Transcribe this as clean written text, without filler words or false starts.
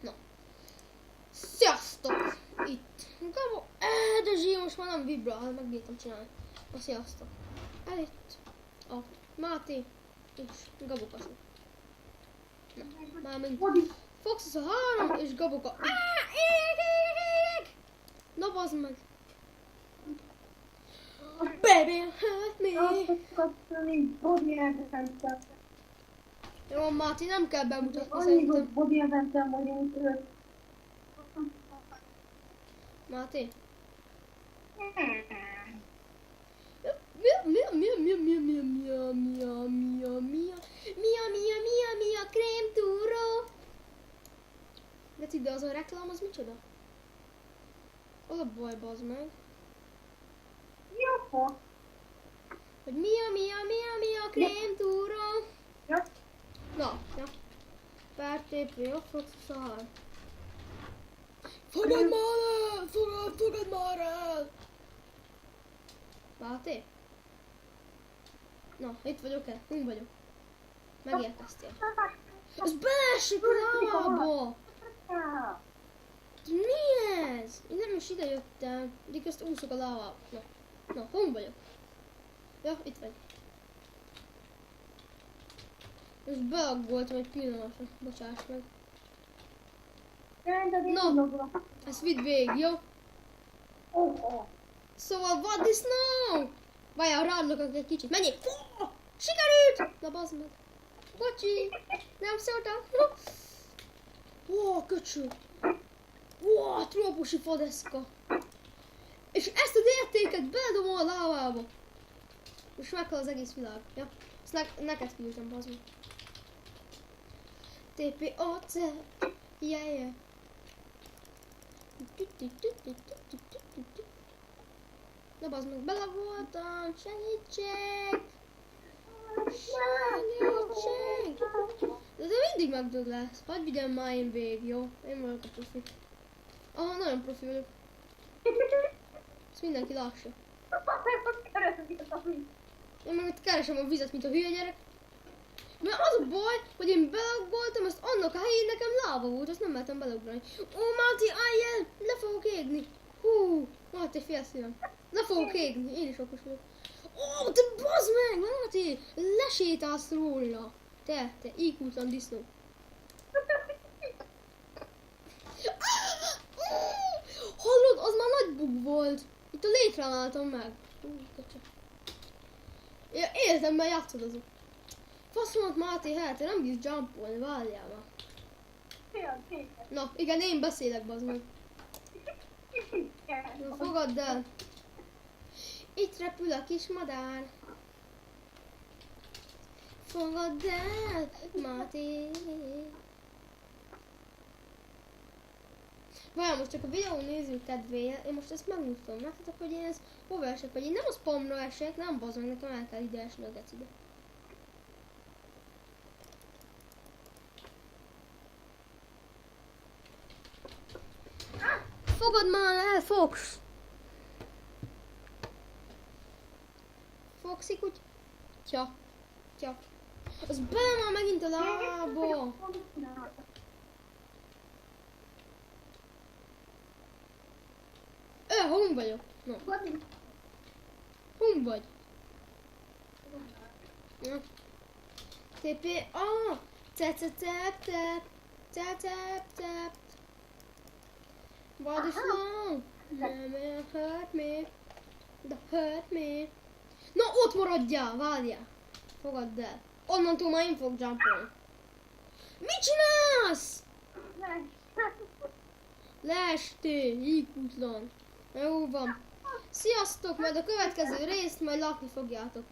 Na. Sziasztok! Itt. Gabo. De zsír, most már nem vibrál, megbírtam csinálni. Na, sziasztok. Itt a Máté és Gabokasú. Na, mármint Fox a 3 és Gaboka. Ég! Na, bazd meg! Baby, help me! Jó, Máté, nem kell bemutatni szerintem. Máté? Mia, krémtúró! De az a reklám, az micsoda? Az a baj, bazd meg. Hogy mia, krémtúró! Na, ja. Pártépő, jó, fogsz szar. Fogad már el! Máté? Na, itt vagyok-e? Hol vagyok? Megérkeztél. Ez beesik a lábába! Mi ez? Én nem is ide jöttem. Eddig ezt úszok a lábába. Na, hol vagyok? Ja, itt vagy. Most beaggoltam egy pillanatra. Bocsáss meg. Na, ezt vidd végig, jó? Szóval vaddisznó! Várjál, rádlokok egy kicsit. Menjél! Sikerült! Na bazd meg. Bocsi! Nem szóltam. Ó, köcsög. Ó, trópusi fadeszka. És ezt az értéket beledom a lávába. Most meghal az egész világ. Ja? Ezt neked küldtem, bazd meg. TPOC. Yeah. Na bazd meg, bele voltam, segítség! Segítség! De te mindig megdög lesz. Hadd vigyem már én végig, jó? Én vagyok a profi. Aha, nagyon profi vagyok. Ezt mindenki lássa. Én meg itt keresem a vizet, mint a hülye gyerek. Mert az a baj, hogy én beleaggoltam, ezt annak a helyén nekem láva volt, azt nem mertem beleugrani. Ó, Máté, állj el! Le fogok égni! Hú, Máté, fél szívem. Le fogok égni, én is okos vagyok. Ó, te bazd meg, Máté! Lesétálsz róla! Te IQ-tlan disznó. Hallod, az már nagy bug volt. Itt a létrán álltam meg. Életemben játszod azok. Faszomat, Máté, hát te nem bírsz jumpolni, várjál már. Na, igen, én beszélek, bazd meg. Na, fogadd el. Itt repül a kis madár. Fogadd el, Máté. Várjál, most csak a videó néző kedvéért, én most ezt megmutatom nektek, hogy én ezt hova esek, vagy én nem a spamra esek, nem bazd meg, nekem el kell ide esni a gecibe. Fogad már el, Fox! Foxy kutya. Tja. Az bele már megint a lába. Hol vagyok? No. Hol vagy? Ja. TP. Tap. What is wrong? Hurt me. Na, ott maradjál, várjál. Fogadd el. Onnantól már én fog jumpolni. Mit csinálsz? Leestél, IQ-tlan. Jó van. Sziasztok, majd a következő részt majd látni fogjátok.